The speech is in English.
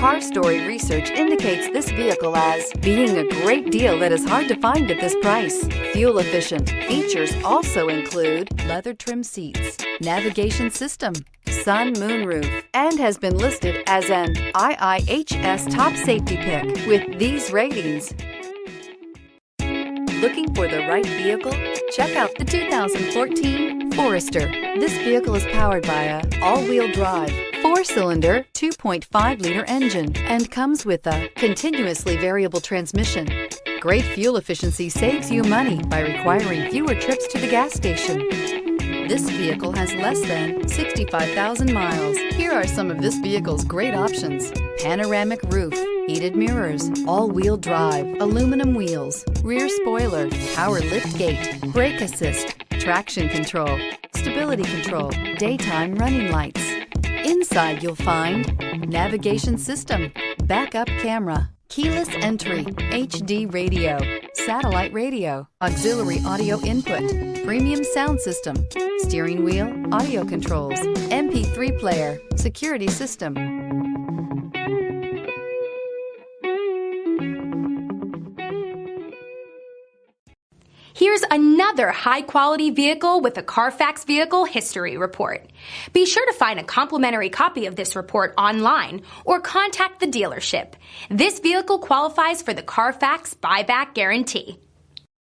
Car Story research indicates this vehicle as being a great deal that is hard to find at this price. Fuel efficient. Features also include leather trim seats, navigation system, sun moonroof, and has been listed as an IIHS top safety pick with these ratings. Looking for the right vehicle? Check out the 2014 Forester. This vehicle is powered by a all-wheel drive, 4-cylinder, 2.5-liter engine and comes with a continuously variable transmission. Great fuel efficiency saves you money by requiring fewer trips to the gas station. This vehicle has less than 65,000 miles. Here are some of this vehicle's great options: panoramic roof, heated mirrors, all-wheel drive, aluminum wheels, rear spoiler, power lift gate, brake assist, traction control, stability control, daytime running lights. Inside you'll find navigation system, backup camera, keyless entry, HD radio, satellite radio, auxiliary audio input, premium sound system, steering wheel audio controls, MP3 player, security system. Here's another high-quality vehicle with a CARFAX Vehicle History Report. Be sure to find a complimentary copy of this report online or contact the dealership. This vehicle qualifies for the CARFAX Buyback Guarantee.